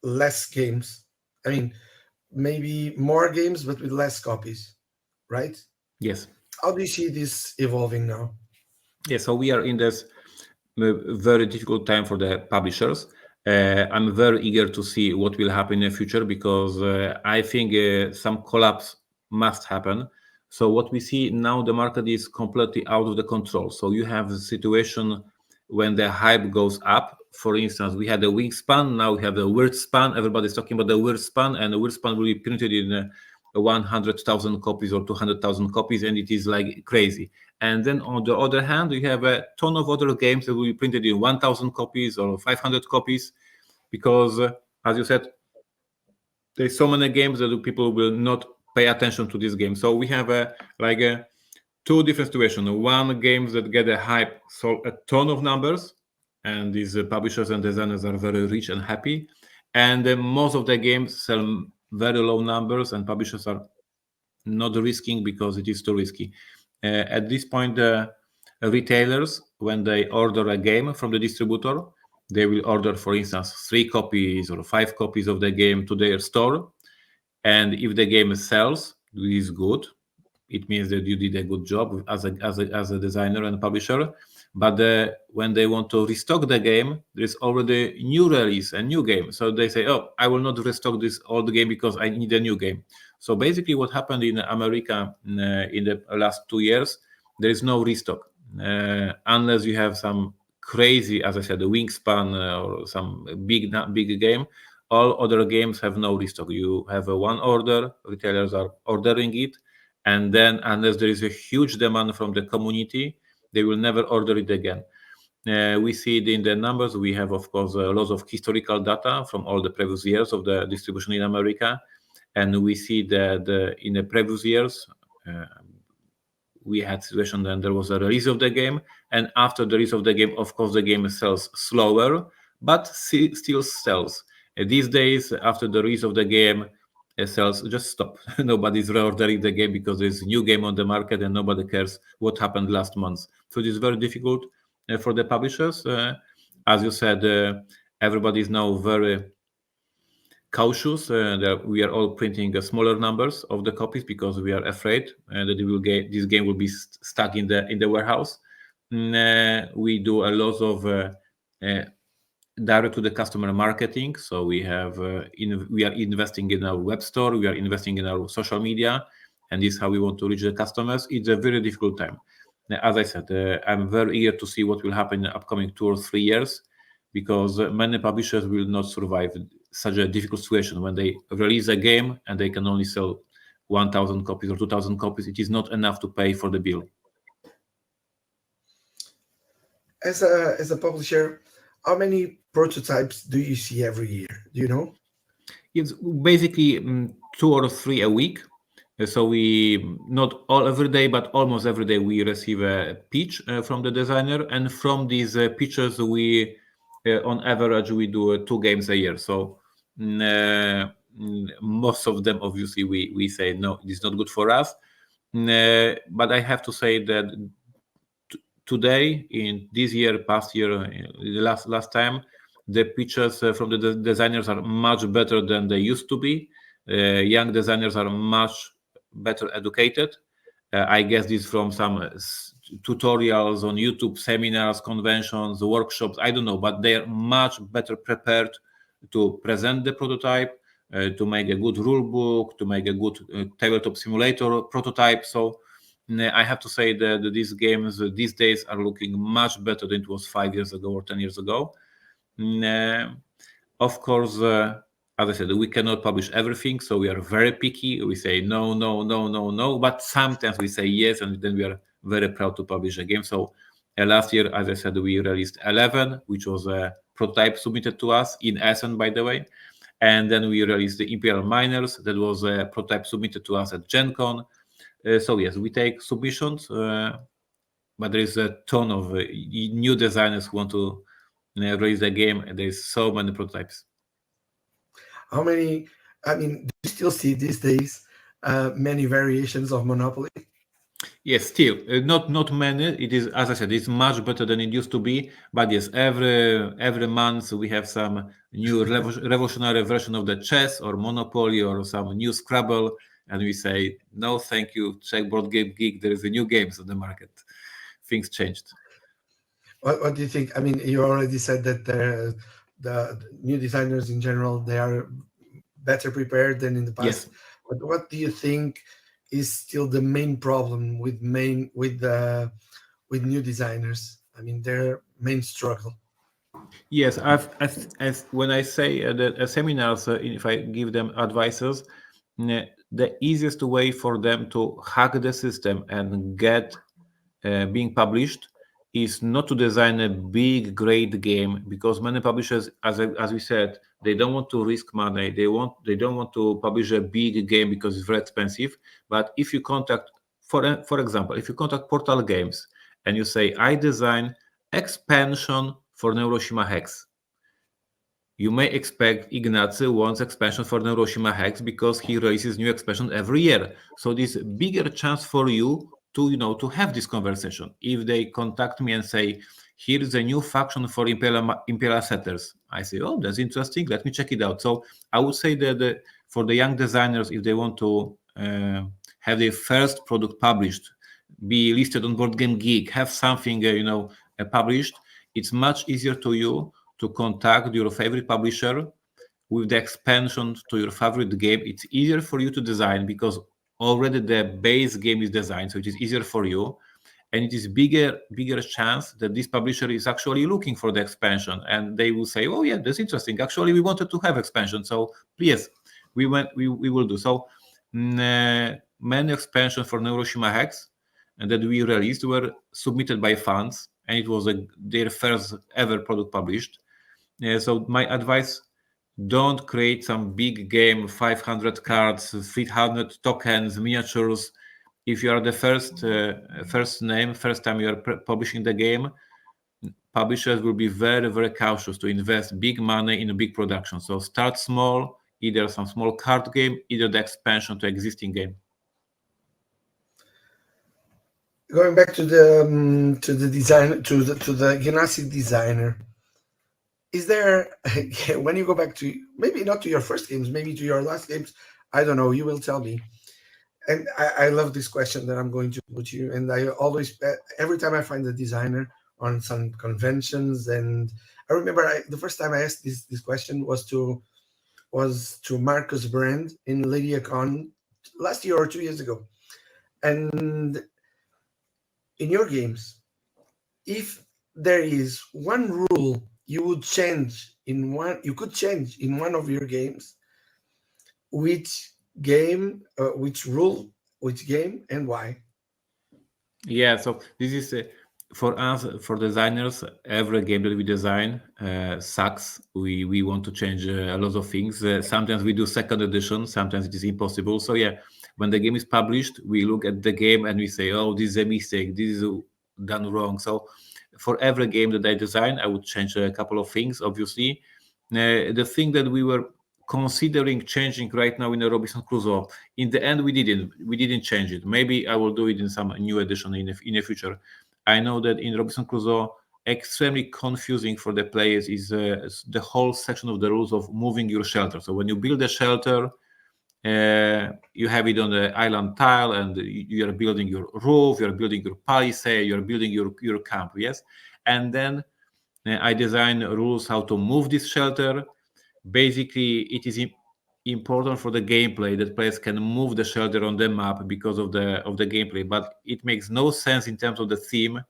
Speaker 1: less games. I mean, maybe more games, but with less copies, right?
Speaker 2: Yes.
Speaker 1: How do you see this evolving now?
Speaker 2: Yeah, so we are in this very difficult time for the publishers. I'm very eager to see what will happen in the future because I think some collapse must happen. So what we see now, the market is completely out of the control. So you have a situation when the hype goes up. For instance, we had the wingspan, now we have the weird span. Everybody's talking about the weird span, and the weird span will be printed in 100,000 copies or 200,000 copies, and it is like crazy. And then on the other hand, you have a ton of other games that will be printed in 1,000 copies or 500 copies because, as you said, there's so many games that people will not pay attention to this game. So we have a two different situations. One, games that get a hype, so a ton of numbers, and these publishers and designers are very rich and happy. And most of the games sell very low numbers, and publishers are not risking because it is too risky. At this point, the retailers, when they order a game from the distributor, they will order, for instance, 3 copies or 5 copies of the game to their store. And if the game sells, it is good. It means that you did a good job as a designer and publisher. But when they want to restock the game, there's already new release, a new game. So they say, "Oh, I will not restock this old game because I need a new game." So basically, what happened in America in the last 2 years, there is no restock unless you have some crazy, as I said, a Wingspan or some big game. All other games have no restock. You have a one order, retailers are ordering it, and then unless there is a huge demand from the community, they will never order it again. We see it in the numbers. We have, of course, lots of historical data from all the previous years of the distribution in America, and we see that in the previous years, we had situation then there was a release of the game, and after the release of the game, of course, the game sells slower, but still sells. These days, after the release of the game, sales just stop. Nobody's reordering the game because there's a new game on the market and nobody cares what happened last month. So it is very difficult for the publishers. As you said, everybody is now very cautious that we are all printing smaller numbers of the copies because we are afraid that this game will be stuck in the warehouse. We do a lot of direct to the customer marketing. So we are investing in our web store, we are investing in our social media, and this is how we want to reach the customers. It's a very difficult time. As I said, I'm very eager to see what will happen in the upcoming 2 or 3 years, because many publishers will not survive such a difficult situation when they release a game and they can only sell 1,000 copies or 2,000 copies. It is not enough to pay for the bill.
Speaker 1: As a publisher, how many prototypes do you see every year? Do you know?
Speaker 2: It's basically 2 or 3 a week. So we not all every day, but almost every day we receive a pitch from the designer, and from these pitches we, on average, we do 2 games a year. So most of them, obviously, we say no, it's not good for us. But I have to say that today, in this year, past year, the last time, the pitches from the designers are much better than they used to be. Young designers are much better educated. I guess this from some tutorials on YouTube, seminars, conventions, workshops. I don't know, but they are much better prepared to present the prototype, to make a good rule book, to make a good tabletop simulator prototype. So I have to say that these games these days are looking much better than it was 5 years ago or 10 years ago. Of course, as I said, we cannot publish everything, so we are very picky. We say no, no, no, no, no, but sometimes we say yes, and then we are very proud to publish a game. So last year, as I said, we released 11, which was a prototype submitted to us in Essen, by the way. And then we released the Imperial Miners. That was a prototype submitted to us at Gen Con. So yes, we take submissions, but there is a ton of new designers who want to release the game, and there's so many prototypes.
Speaker 1: How many? I mean, do you still see these days many variations of Monopoly?
Speaker 2: Yes, still not many. It is, as I said, it's much better than it used to be. But yes, every month we have some new revolutionary version of the chess or Monopoly or some new Scrabble, and we say no, thank you, check Board Game Geek. There is a new games on the market. Things changed.
Speaker 1: What do you think? I mean, you already said that the new designers in general, they are better prepared than in the past.
Speaker 2: Yes.
Speaker 1: But what do you think is still the main problem with new designers? I mean, their main struggle.
Speaker 2: Yes, as when I say that seminars, if I give them advices, the easiest way for them to hack the system and get being published is not to design a big, great game, because many publishers, as we said, they don't want to risk money. They don't want to publish a big game because it's very expensive. But if you contact, for example, if you contact Portal Games and you say, I design expansion for Neuroshima Hex, you may expect IGNACY wants expansion for Neuroshima Hex because he releases new expansion every year. So this bigger chance for you to to have this conversation. If they contact me and say, "Here's a new faction for Imperial Settlers," I say, "Oh, that's interesting. Let me check it out." So I would say that for the young designers, if they want to have their first product published, be listed on Board Game Geek, have something published, it's much easier to you to contact your favorite publisher with the expansion to your favorite game. It's easier for you to design because already the base game is designed, so it is easier for you, and it is bigger chance that this publisher is actually looking for the expansion, and they will say, "Oh yeah, that's interesting. Actually, we wanted to have expansion, so please, we will do so." Many expansion for Neuroshima Hex that we released were submitted by fans, and it was their first ever product published. So my advice: don't create some big game, 500 cards, 300 tokens, miniatures. If you are the first time you are publishing the game, publishers will be very cautious to invest big money in a big production. So start small, either some small card game, either the expansion to existing game.
Speaker 1: Going back to the design to the IGNACY designer, is there when you go back to, maybe not to your first games, maybe to your last games, I don't know, you will tell me. And I love this question that I'm going to put you. And I always, every time I find a designer on some conventions, and I remember the first time I asked this question was to Marcus Brand in LydiaCon last year or 2 years ago. And in your games, if there is one rule you could change in one of your games, which game, which rule, which game, and why?
Speaker 2: Yeah, so this is for us, for designers, every game that we design sucks. We want to change a lot of things. Sometimes we do second edition, sometimes it is impossible. So yeah, when the game is published, we look at the game and we say, "Oh, this is a mistake. This is done wrong." So for every game that I design, I would change a couple of things. Obviously, the thing that we were considering changing right now in the Robinson Crusoe, in the end we didn't change it. Maybe I will do it in some new edition in the future. I know that in Robinson Crusoe, extremely confusing for the players is the whole section of the rules of moving your shelter. So when you build a shelter, you have it on the island tile, and you are building your roof, you are building your palisade, you are building your camp. Yes, and then I design rules how to move this shelter. Basically, it is important for the gameplay that players can move the shelter on the map because of the gameplay, but it makes no sense in terms of the theme.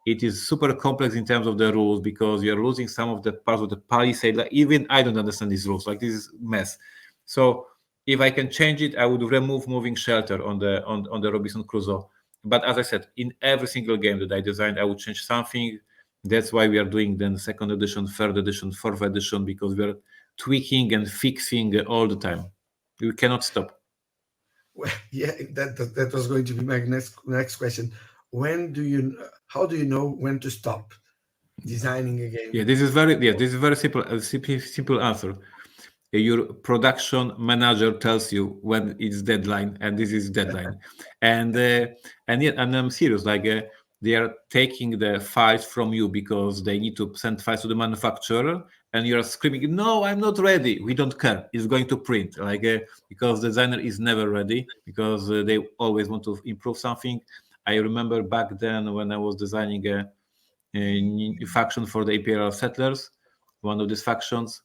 Speaker 2: It is super complex in terms of the rules because you're losing some of the parts of the palisade. Like, even I don't understand these rules. Like, this is mess. So if I can change it, I would remove moving shelter on the Robinson Crusoe. But as I said, in every single game that I designed, I would change something. That's why we are doing then second edition, third edition, fourth edition, because we are tweaking and fixing all the time. We cannot stop.
Speaker 1: Well, yeah, that was going to be my next question. When do you how do you know when to stop designing a game?
Speaker 2: Yeah, this is very simple. Simple answer. Your production manager tells you when it's deadline, and this is deadline, and I'm serious. Like, they are taking the files from you because they need to send files to the manufacturer, and you are screaming, "No, I'm not ready." We don't care. It's going to print. Like, because the designer is never ready because they always want to improve something. I remember back then when I was designing a new faction for the Imperial Settlers, one of these factions.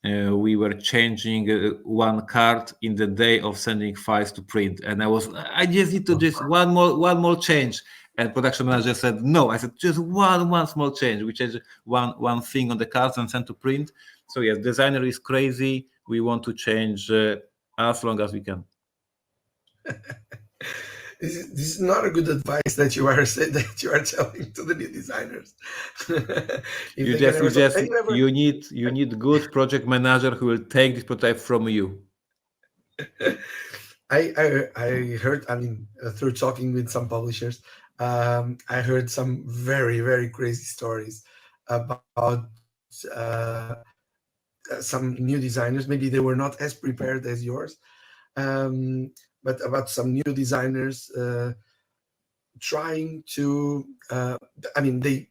Speaker 2: We were changing one card in the day of sending files to print, and I just need to just one more change. And production manager said no. I said, just one small change. We change one thing on the cards and send to print. So yes, designer is crazy. We want to change as long as we can.
Speaker 1: This is not a good advice that you are telling to the new designers. If
Speaker 2: You
Speaker 1: they can
Speaker 2: just
Speaker 1: ever
Speaker 2: you
Speaker 1: stop.
Speaker 2: just you need good project manager who will take this prototype from you.
Speaker 1: I heard, I mean, through talking with some publishers, I heard some very crazy stories about some new designers. Maybe they were not as prepared as yours, um, but about some new designers trying to. I mean, they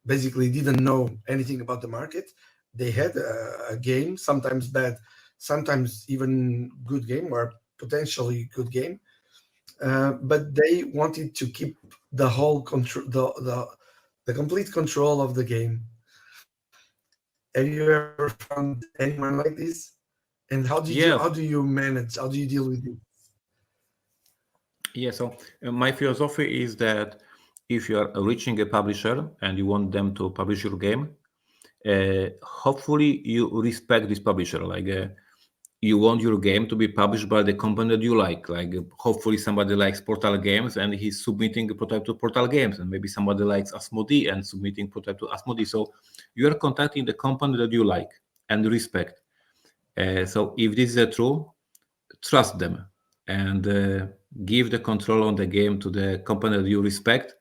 Speaker 1: basically didn't know anything about the market. They had a game, sometimes bad, sometimes even good game or potentially good game, but they wanted to keep the whole control, the complete control of the game. Have you ever found anyone like this? And how
Speaker 2: Yeah,
Speaker 1: do you manage? How do you deal with it?
Speaker 2: yeah. So my philosophy is that if you are reaching a publisher and you want them to publish your game, hopefully you respect this publisher. Like you want your game to be published by the company that you like. Like hopefully somebody likes Portal Games and he's submitting a prototype to Portal Games, and maybe somebody likes Asmodee and submitting prototype to Asmodee. So you are contacting the company that you like and respect. So if this is true, trust them and give the control on the game to the company that you respect.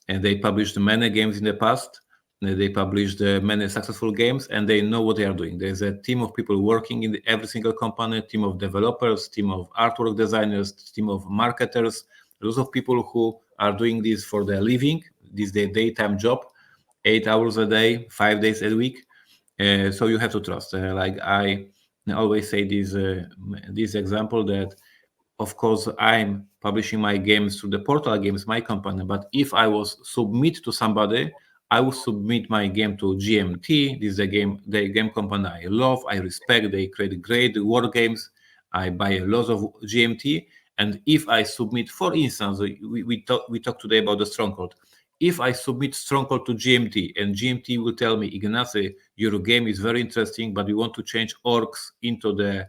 Speaker 2: And they published many games in the past. They published many successful games, and they know what they are doing. There's a team of people working in every single company, team of developers, team of artwork designers, team of marketers, lots of people who are doing this for their living. This is their daytime job, 8 hours a day, 5 days a week. So you have to trust. Like I always say this example that of course I'm publishing my games through the Portal Games, my company, but if I was submit to somebody, I would submit my game to GMT. This is the game company I love, I respect. They create great war games. I buy a lot of GMT. And if I submit, for instance, we talked today about the Stronghold. If I submit Stronghold to GMT and GMT will tell me, Ignacy, your game is very interesting, but we want to change orcs into the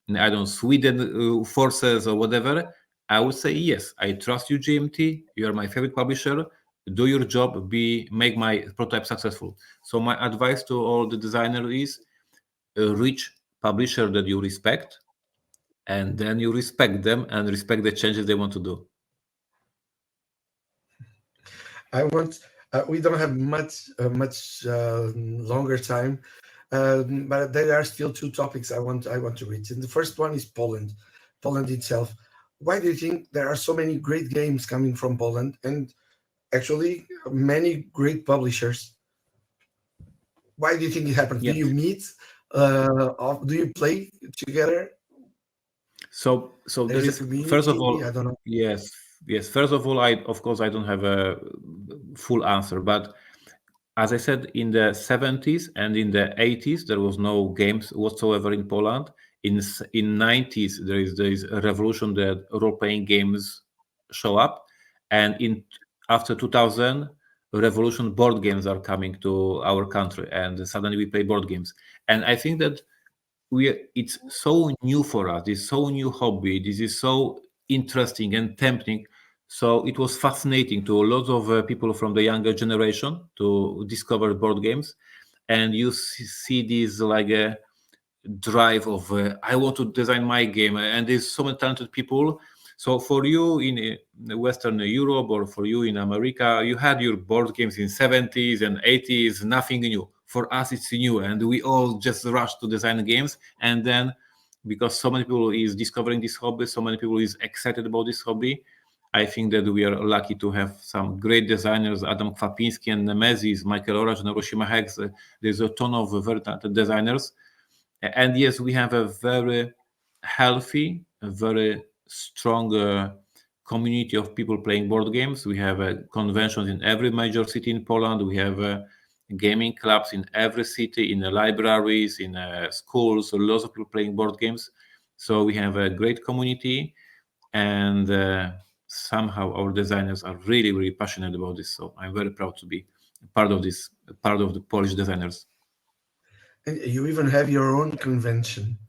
Speaker 2: I don't know, Sweden forces or whatever, I would say yes. I trust you, GMT. You are my favorite publisher. Do your job. Make my prototype successful. So my advice to all the designers is reach publisher that you respect, and then you respect them and respect the changes they want to do.
Speaker 1: I want. We don't have much longer time, but there are still two topics I want to reach. And the first one is Poland, Poland itself. Why do you think there are so many great games coming from Poland, and actually many great publishers? Why do you think it happens? Do
Speaker 2: Yeah.
Speaker 1: you meet? Do you play together?
Speaker 2: So there
Speaker 1: There's a
Speaker 2: is first of
Speaker 1: community. I
Speaker 2: all,
Speaker 1: don't know.
Speaker 2: yes, yes. First of all, I of course I don't have a full answer, but as I said, in the 70s and in the 80s, there was no games whatsoever in Poland. In 90s, there is a revolution that role-playing games show up, and in after 2000, revolution board games are coming to our country, and suddenly we play board games. And I think that it's so new for us. It's so new hobby. This is so interesting and tempting. So it was fascinating to a lot of people from the younger generation to discover board games, and you see this like a drive of I want to design my game, and there's so many talented people. So for you in Western Europe or for you in America, you had your board games in 70s and 80s, nothing new. For us, it's new, and we all just rush to design games, and then because so many people is discovering this hobby, so many people is excited about this hobby. I think that we are lucky to have some great designers, Adam Kwapinski and Nemesis, Michael Oracz, and Hiroshima Hex. There's a ton of very talented designers, and yes, we have a very healthy, a very strong community of people playing board games. We have conventions in every major city in Poland. We have gaming clubs in every city, in the libraries, in schools. So lots of people playing board games. So we have a great community, and somehow our designers are really, really passionate about this. So I'm very proud to be part of this, part of the Polish designers.
Speaker 1: And you even have your own convention,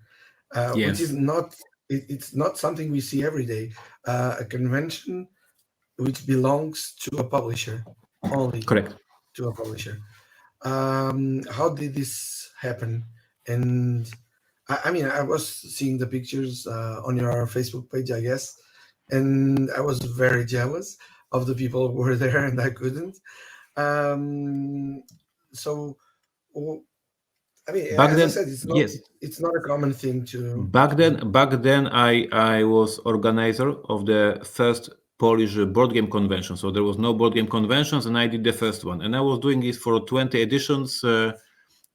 Speaker 1: which is
Speaker 2: Yes,
Speaker 1: not. It's not something we see every day. A convention which belongs to a publisher only,
Speaker 2: correct.
Speaker 1: to a publisher. How did this happen? And I mean, I was seeing the pictures on your Facebook page, I guess, and I was very jealous of the people who were there, and I couldn't. Um, so, w- I mean,
Speaker 2: Back
Speaker 1: as I
Speaker 2: then,
Speaker 1: said,
Speaker 2: yes.
Speaker 1: it's not a common thing
Speaker 2: Back
Speaker 1: to do.
Speaker 2: then, I was organizer of the first Polish board game convention. So there was no board game conventions, and I did the first one. And I was doing it for 20 editions.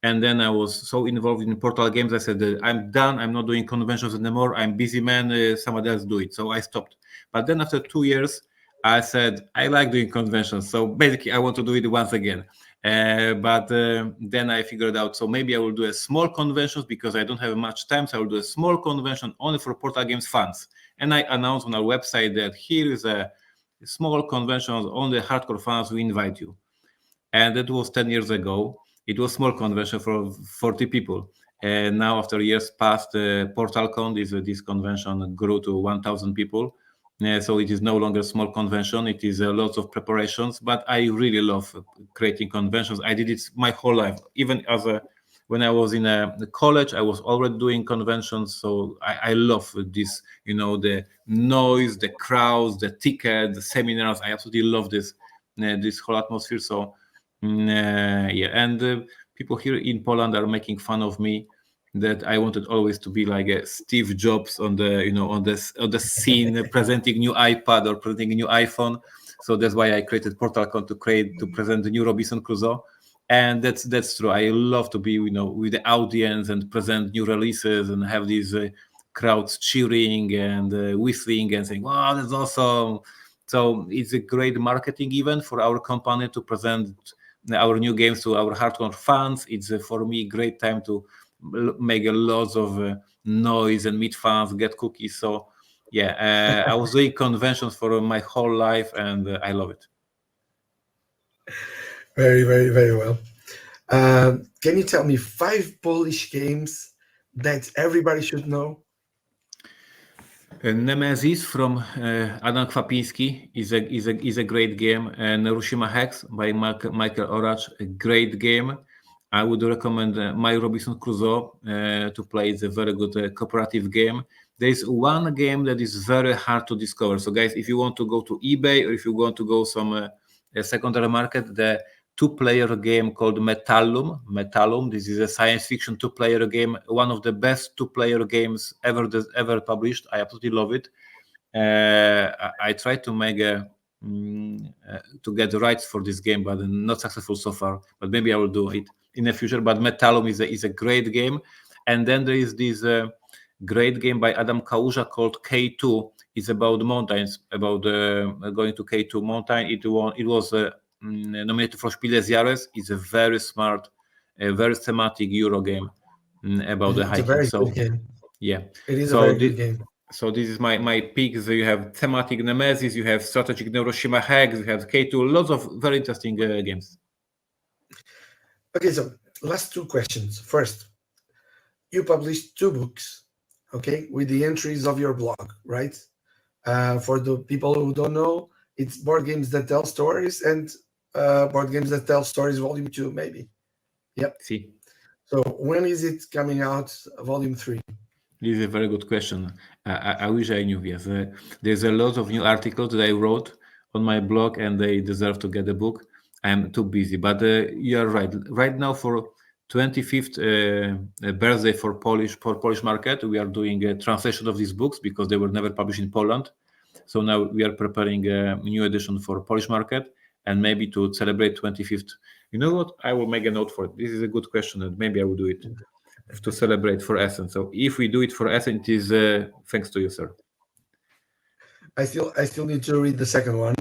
Speaker 2: And then I was so involved in Portal Games, I said, I'm done. I'm not doing conventions anymore. I'm busy man. Somebody else do it. So I stopped. But then after 2 years, I said, I like doing conventions. So basically, I want to do it once again. But then I figured out, so maybe I will do a small conventions because I don't have much time. So I will do a small convention only for Portal Games fans. And I announced on our website that here is a small convention, only hardcore fans, we invite you. And that was 10 years ago. It was small convention for 40 people. And now, after years past, PortalCon, this convention grew to 1,000 people. So it is no longer a small convention. It is lots of preparations, but I really love creating conventions. I did it my whole life, even when I was in college, I was already doing conventions. So I love this, the noise, the crowds, the ticket, the seminars. I absolutely love this whole atmosphere. So yeah, and people here in Poland are making fun of me that I wanted always to be like a Steve Jobs on the scene, presenting new iPad or presenting a new iPhone. So that's why I created PortalCon to present the new Robinson Crusoe, and that's true. I love to be with the audience and present new releases and have these crowds cheering and whistling and saying, "Wow, that's awesome!" So it's a great marketing event for our company to present our new games to our hardcore fans. It's for me great time to make a lot of noise and meet fans, get cookies. So yeah, I was doing conventions for my whole life, and I love it.
Speaker 1: Very, very, very well. Can you tell me 5 Polish games that everybody should know?
Speaker 2: Nemesis from Adam Kwapiński is a great game, and Hiroshima Hex by Michael Oracz, a great game. I would recommend My Robinson Crusoe to play. It's a very good cooperative game. There is one game that is very hard to discover. So, guys, if you want to go to eBay or if you want to go some secondary market, the two-player game called Metallum. Metallum. This is a science fiction two-player game, one of the best two-player games ever published. I absolutely love it. I tried to make to get the rights for this game, but not successful so far. But maybe I will do it in the future. But Metallum is a great game. And then there is this great game by Adam Kałuża called K2. It's about mountains, about going to K2 mountain. It was nominated for Spiel des Jahres. It's a very smart, very thematic Euro game about the
Speaker 1: It's a
Speaker 2: hiking.
Speaker 1: very good
Speaker 2: So
Speaker 1: game.
Speaker 2: yeah,
Speaker 1: It is a
Speaker 2: so
Speaker 1: very good game.
Speaker 2: so this is my pick. So you have thematic Nemesis, you have strategic Neuroshima Hex, you have K2, lots of very interesting games.
Speaker 1: Okay, so last 2 questions. First, you published 2 books, okay, with the entries of your blog, right? For the people who don't know, it's Board Games That Tell Stories and Board Games That Tell Stories Volume 2, maybe. Yep.
Speaker 2: See,
Speaker 1: So when is it coming out, Volume 3?
Speaker 2: this is a very good question. I wish I knew. Yes, there's a lot of new articles that I wrote on my blog, and they deserve to get a book. I am too busy, but you are right. Right now, for 25th birthday for Polish market, we are doing a translation of these books because they were never published in Poland. So now we are preparing a new edition for Polish market, and maybe to celebrate 25th. You know what? I will make a note for it. This is a good question, and maybe I will do it to celebrate for Essen. So if we do it for Essen, it is thanks to you, sir.
Speaker 1: I still need to read the second one.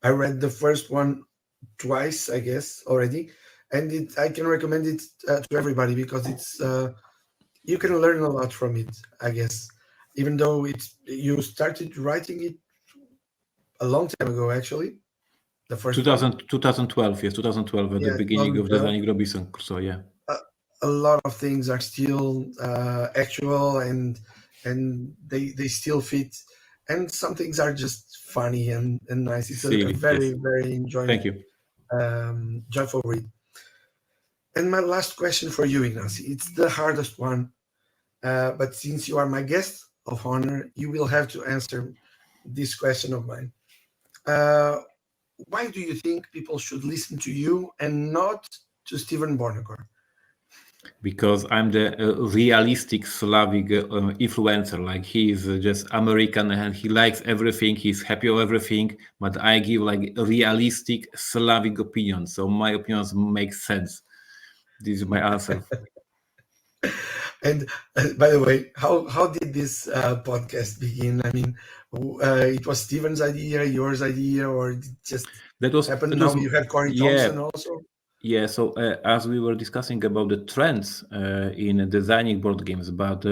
Speaker 1: I read the first one twice, I guess, already, and I can recommend it to everybody because you can learn a lot from it, I guess. Even though you started writing it a long time ago, actually, the first one.
Speaker 2: 2012, yes, 2012 at the
Speaker 1: Yeah,
Speaker 2: beginning of
Speaker 1: 2012.
Speaker 2: designing Robinson. So yeah,
Speaker 1: A, a lot of things are still actual, and they still fit, and some things are just funny and nice. It's a
Speaker 2: silly,
Speaker 1: very
Speaker 2: yes.
Speaker 1: very enjoying,
Speaker 2: Thank you.
Speaker 1: joyful read. And my last question for you, Ignacy, it's the hardest one, but since you are my guest of honor, you will have to answer this question of mine. Uh, why do you think people should listen to you and not to Stephen Bornacore?
Speaker 2: because I'm the realistic Slavic influencer. Like he is just American and he likes everything. He's happy with everything. But I give like realistic Slavic opinions, so my opinions make sense. This is my answer.
Speaker 1: And by the way, how did this podcast begin? I mean, it was Steven's idea, yours idea, or it just happened?
Speaker 2: That was
Speaker 1: Now you had Corey
Speaker 2: yeah.
Speaker 1: Thompson also.
Speaker 2: Yeah, so as we were discussing about the trends in designing board games, but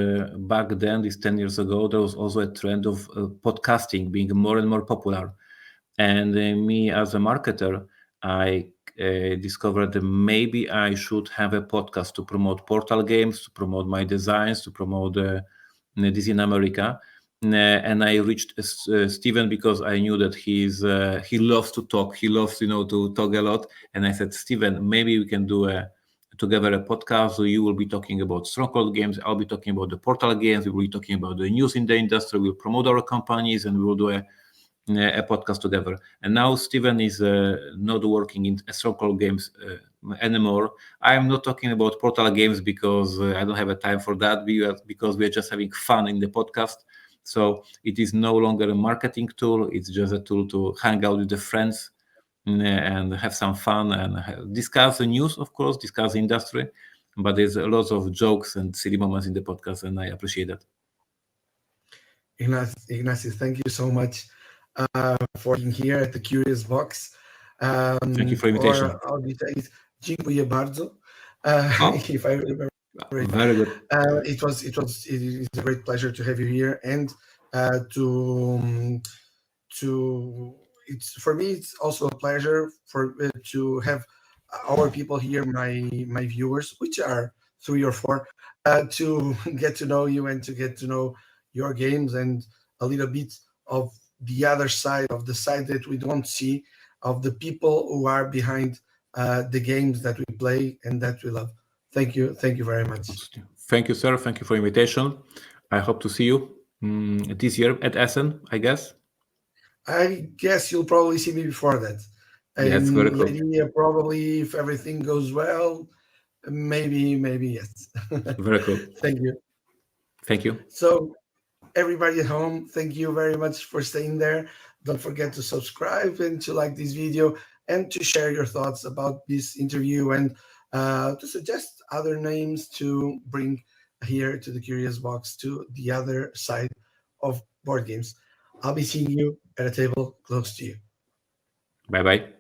Speaker 2: back then, this 10 years ago, there was also a trend of podcasting being more and more popular. And me as a marketer, I discovered that maybe I should have a podcast to promote portal games, to promote my designs, to promote this in America. And I reached Steven because I knew that he loves to talk. He loves, to talk a lot. And I said, Steven, maybe we can do together a podcast. So you will be talking about stronghold games. I'll be talking about the portal games. We will be talking about the news in the industry. We'll promote our companies and we will do a podcast together. And now Steven is not working in stronghold games anymore. I am not talking about portal games because I don't have a time for that. Because we are just having fun in the podcast. So it is no longer a marketing tool. It's just a tool to hang out with the friends and have some fun and discuss the news, of course, discuss the industry. But there's a lot of jokes and silly moments in the podcast, and I appreciate that.
Speaker 1: Ignacy, thank you so much for being here at the Curious Box.
Speaker 2: Thank you for the invitation.
Speaker 1: Or how do you say it? Dziękuję bardzo.
Speaker 2: Oh,
Speaker 1: If I remember right.
Speaker 2: very good.
Speaker 1: It is a great pleasure to have you here and to it's for me it's also a pleasure for to have our people here, my viewers, which are 3 or 4, to get to know you and to get to know your games and a little bit of the other side, of the side that we don't see, of the people who are behind the games that we play and that we love. Thank you very much.
Speaker 2: Thank you, sir. Thank you for the invitation. I hope to see you this year at Essen, I guess.
Speaker 1: I guess you'll probably see me before that.
Speaker 2: Yes, very cool.
Speaker 1: Idea, probably, if everything goes well, maybe yes.
Speaker 2: Very cool.
Speaker 1: Thank you.
Speaker 2: Thank you.
Speaker 1: So everybody at home, thank you very much for staying there. Don't forget to subscribe and to like this video and to share your thoughts about this interview and to suggest other names to bring here to the Curious Box, to the other side of board games. I'll be seeing you at a table close to you.
Speaker 2: Bye-bye.